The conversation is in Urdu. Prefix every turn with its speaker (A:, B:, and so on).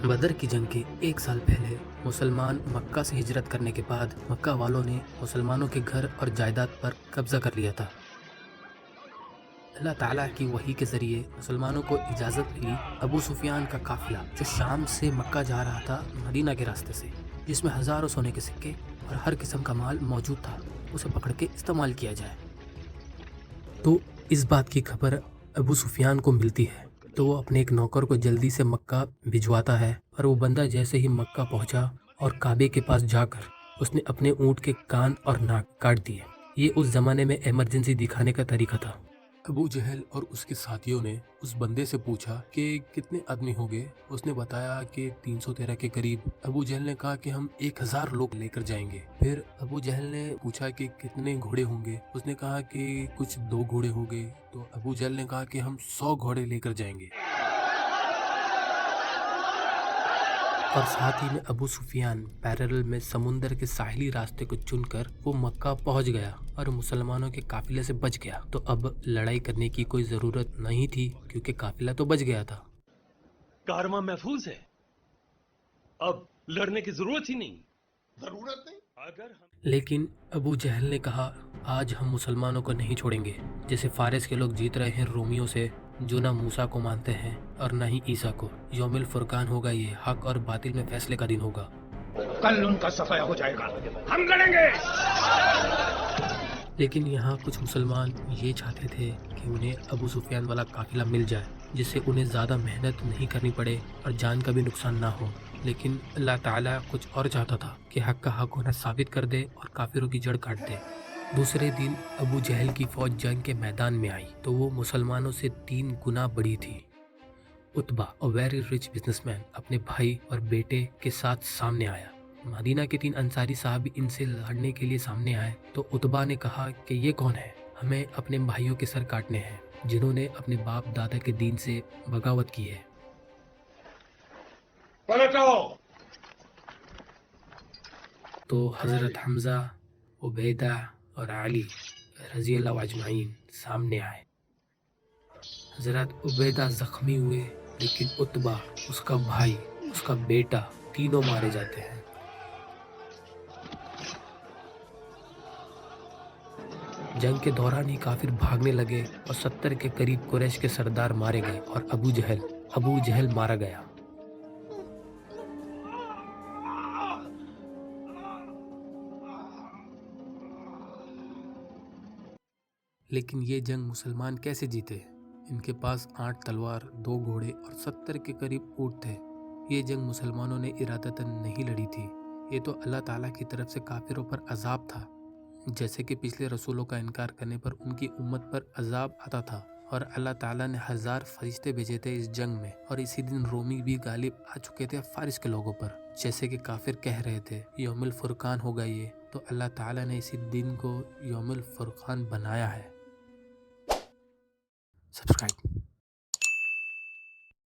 A: بدر کی جنگ کے ایک سال پہلے مسلمان مکہ سے ہجرت کرنے کے بعد مکہ والوں نے مسلمانوں کے گھر اور جائیداد پر قبضہ کر لیا تھا۔ اللہ تعالیٰ کی وحی کے ذریعے مسلمانوں کو اجازت ملی ابو سفیان کا قافلہ جو شام سے مکہ جا رہا تھا مدینہ کے راستے سے، جس میں ہزاروں سونے کے سکے اور ہر قسم کا مال موجود تھا، اسے پکڑ کے استعمال کیا جائے۔ تو اس بات کی خبر ابو سفیان کو ملتی ہے تو وہ اپنے ایک نوکر کو جلدی سے مکہ بھجواتا ہے، اور وہ بندہ جیسے ہی مکہ پہنچا اور کعبے کے پاس جا کر اس نے اپنے اونٹ کے کان اور ناک کاٹ دیے۔ یہ اس زمانے میں ایمرجنسی دکھانے کا طریقہ تھا۔ ابو جہل اور اس کے ساتھیوں نے اس بندے سے پوچھا کہ کتنے آدمی ہو گئے؟ اس نے بتایا کہ 313 کے قریب۔ ابو جہل نے کہا کہ ہم 1000 لوگ لے کر جائیں گے۔ پھر ابو جہل نے پوچھا کہ کتنے گھوڑے ہوں گے؟ اس نے کہا کہ کچھ 2 گھوڑے ہو گئے۔ تو ابو جہل نے کہا کہ ہم 100 گھوڑے لے کر جائیں گے۔ اور ساتھ ہی میں ابو سفیان پیرل میں سمندر کے ساحلی راستے کو چن کر وہ مکہ پہنچ گیا اور مسلمانوں کے قافلے سے بچ گیا۔ تو اب لڑائی کرنے کی کوئی ضرورت نہیں تھی کیونکہ قافلہ تو بچ گیا تھا۔
B: کارواں محفوظ ہے، اب لڑنے کی ضرورت ہی نہیں۔ اگر ہم
A: لیکن ابو جہل نے کہا آج ہم مسلمانوں کو نہیں چھوڑیں گے، جیسے فارس کے لوگ جیت رہے ہیں رومیوں سے، جو نہ موسیٰ کو مانتے ہیں اور نہ ہی عیسیٰ کو۔ یوم الفرقان ہوگا، یہ حق اور باطل میں فیصلے کا دن ہوگا۔
C: کل ان کا صفحہ ہو جائے گا، ہم لڑیں گے۔
A: لیکن یہاں کچھ مسلمان یہ چاہتے تھے کہ انہیں ابو سفیان والا قافلہ مل جائے، جس سے انہیں زیادہ محنت نہیں کرنی پڑے اور جان کا بھی نقصان نہ ہو۔ لیکن اللہ تعالیٰ کچھ اور چاہتا تھا کہ حق کا حق ہونا ثابت کر دے اور کافروں کی جڑ کاٹ دے۔ دوسرے دن ابو جہل کی فوج جنگ کے میدان میں آئی تو وہ مسلمانوں سے 3 گنا بڑی تھی۔ عتبہ، a very rich businessman، اپنے بھائی اور بیٹے کے ساتھ سامنے آیا۔ مدینہ کے 3 انصاری صحابی ان سے لڑنے کے لیے سامنے آئے تو عتبہ نے کہا کہ یہ کون ہے؟ ہمیں اپنے بھائیوں کے سر کاٹنے ہیں جنہوں نے اپنے باپ دادا کے دین سے بغاوت کی ہے۔
C: پلٹو۔
A: تو حضرت حمزہ، عبیدہ اور علی رضی اللہ اجمعین سامنے آئے۔ حضرت عبیدہ زخمی ہوئے لیکن عتبہ، اس کا بھائی، اس کا بیٹا، تینوں مارے جاتے ہیں۔ جنگ کے دوران ہی کافر بھاگنے لگے اور 70 کے قریب قریش کے سردار مارے گئے اور ابو جہل مارا گیا۔ لیکن یہ جنگ مسلمان کیسے جیتے؟ ان کے پاس 8 تلوار، 2 گھوڑے اور 70 کے قریب اونٹ تھے۔ یہ جنگ مسلمانوں نے ارادتاً نہیں لڑی تھی، یہ تو اللہ تعالیٰ کی طرف سے کافروں پر عذاب تھا، جیسے کہ پچھلے رسولوں کا انکار کرنے پر ان کی امت پر عذاب آتا تھا، اور اللہ تعالیٰ نے 1000 فرشتے بھیجے تھے اس جنگ میں، اور اسی دن رومی بھی غالب آ چکے تھے فارس کے لوگوں پر، جیسے کہ کافر کہہ رہے تھے یوم الفرقان ہوگا یہ، تو اللہ تعالیٰ نے اسی دن کو یوم الفرقان بنایا ہے۔ سبسکرائب